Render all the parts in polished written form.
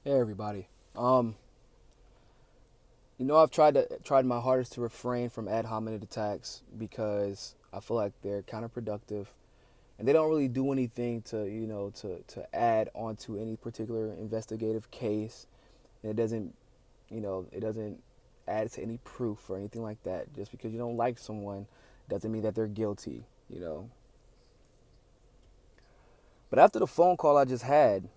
Hey everybody. Um, I've tried my hardest to refrain from ad hominem attacks because I feel like they're counterproductive and they don't really do anything to add onto any particular investigative case. And it doesn't add to any proof or anything like that. Just because you don't like someone doesn't mean that they're guilty, you know. But after the phone call I just had,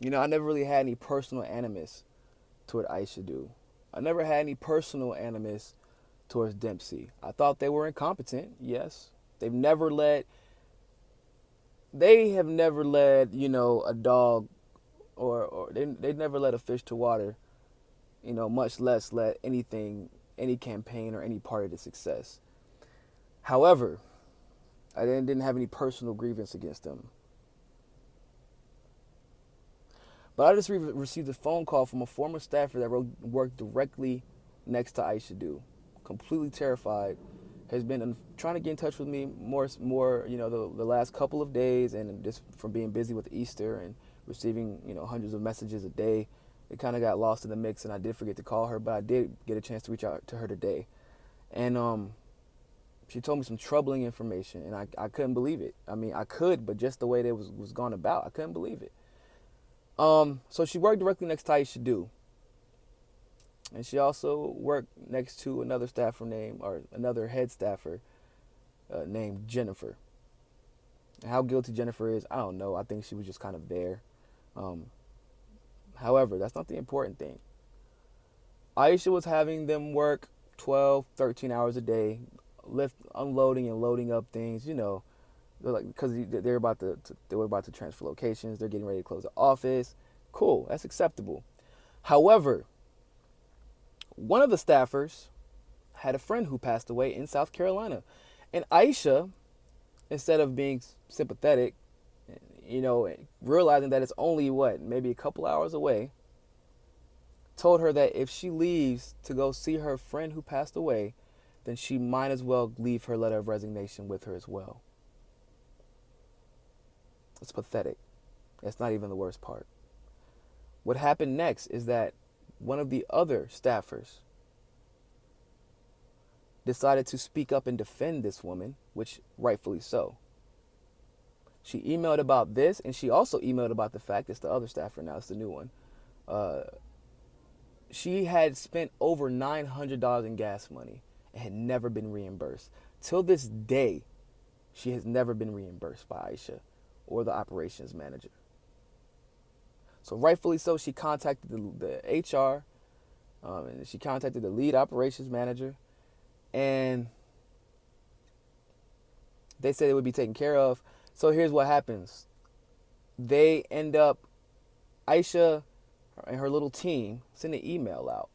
I never really had any personal animus toward Aisha do. I never had any personal animus towards Dempsey. I thought they were incompetent, yes. They have never led, a dog or they never led a fish to water, much less let any campaign or any party to success. However, I didn't have any personal grievance against them. But I just received a phone call from a former staffer that worked directly next to Aisha Du. Completely terrified, has been trying to get in touch with me more, the last couple of days, and just from being busy with Easter and receiving, hundreds of messages a day, it kind of got lost in the mix, and I did forget to call her, but I did get a chance to reach out to her today, and she told me some troubling information, and I couldn't believe it. I mean, I could, but just the way that was gone about, I couldn't believe it. So she worked directly next to Aisha Du, and she also worked next to another head staffer named Jennifer. How guilty Jennifer is, I don't know. I think she was just kind of there. Um, However, that's not the important thing. Aisha was having them work 12, 13 hours a day, unloading and loading up things. Because they were about to transfer locations. They're getting ready to close the office. Cool, that's acceptable. However, one of the staffers had a friend who passed away in South Carolina, and Aisha, instead of being sympathetic, realizing that it's only maybe a couple hours away, told her that if she leaves to go see her friend who passed away, then she might as well leave her letter of resignation with her as well. It's pathetic. That's not even the worst part. What happened next is that one of the other staffers decided to speak up and defend this woman, which rightfully so. She emailed about this, and she also emailed about the fact, it's the other staffer now, it's the new one. Uh, she had spent over $900 in gas money and had never been reimbursed. Till this day, she has never been reimbursed by Aisha or the operations manager. So rightfully so, she contacted the HR, and she contacted the lead operations manager, and they said it would be taken care of. So here's what happens. They end up, Aisha and her little team send an email out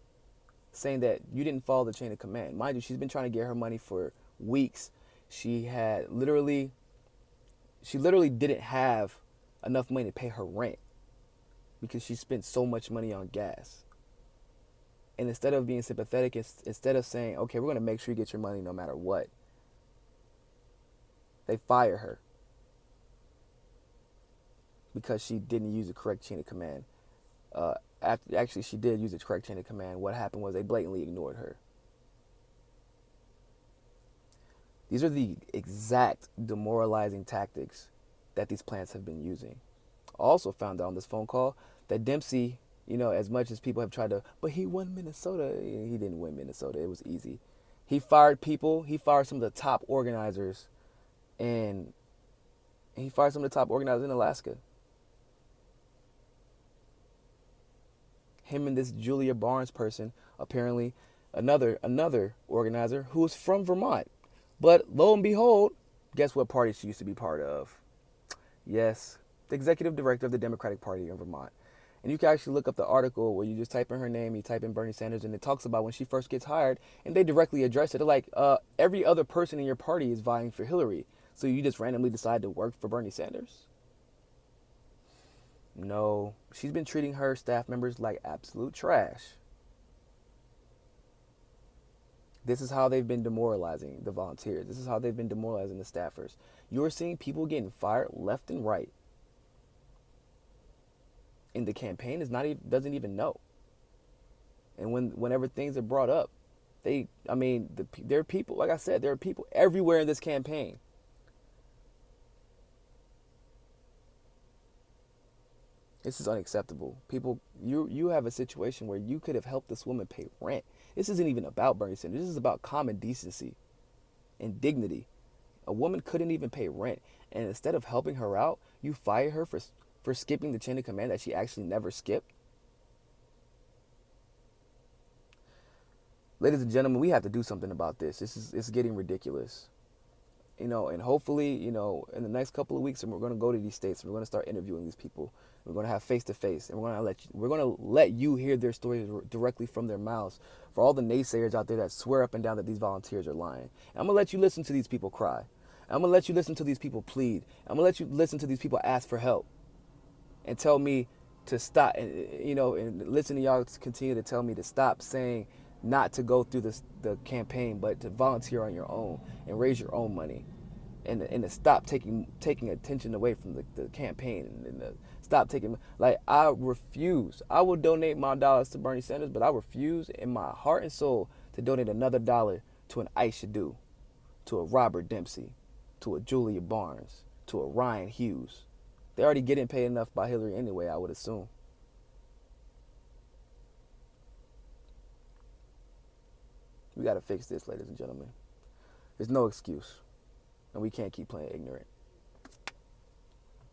saying that you didn't follow the chain of command. Mind you, she's been trying to get her money for weeks. She literally didn't have enough money to pay her rent because she spent so much money on gas. And instead of being sympathetic, instead of saying, okay, we're going to make sure you get your money no matter what, they fire her because she didn't use the correct chain of command. Actually, she did use the correct chain of command. What happened was they blatantly ignored her. These are the exact demoralizing tactics that these plants have been using. I also found out on this phone call that Dempsey, as much as people have tried to, but he won Minnesota. He didn't win Minnesota. It was easy. He fired people. He fired some of the top organizers, and he fired some of the top organizers in Alaska. Him and this Julia Barnes person, apparently another organizer who was from Vermont. But lo and behold, guess what party she used to be part of? Yes, the executive director of the Democratic Party in Vermont. And you can actually look up the article where you just type in her name, you type in Bernie Sanders, and it talks about when she first gets hired, and they directly address it. They're like, every other person in your party is vying for Hillary, so you just randomly decide to work for Bernie Sanders? No, she's been treating her staff members like absolute trash. This is how they've been demoralizing the volunteers. This is how they've been demoralizing the staffers. You're seeing people getting fired left and right. in the campaign is not even, doesn't even know. And whenever things are brought up, there are people, like I said, there are people everywhere in this campaign. This is unacceptable. People, you have a situation where you could have helped this woman pay rent. This isn't even about Bernie Sanders. This is about common decency and dignity. A woman couldn't even pay rent, and instead of helping her out, you fire her for skipping the chain of command that she actually never skipped. Ladies and gentlemen, we have to do something about this. It's getting ridiculous. And hopefully, in the next couple of weeks, we're going to go to these states and we're going to start interviewing these people. We're going to have face to face, and we're going to let you hear their stories directly from their mouths. For all the naysayers out there that swear up and down that these volunteers are lying, and I'm going to let you listen to these people cry. I'm going to let you listen to these people plead. I'm going to let you listen to these people ask for help, and tell me to stop. And listen to y'all continue to tell me to stop saying not to go through the campaign, but to volunteer on your own and raise your own money, and to stop taking attention away from the campaign, and stop taking, like, I refuse. I will donate my dollars to Bernie Sanders, but I refuse in my heart and soul to donate another dollar to an Aisha Due, to a Robert Dempsey, to a Julia Barnes, to a Ryan Hughes. They're already getting paid enough by Hillary anyway, I would assume. We got to fix this, ladies and gentlemen. There's no excuse, and we can't keep playing ignorant.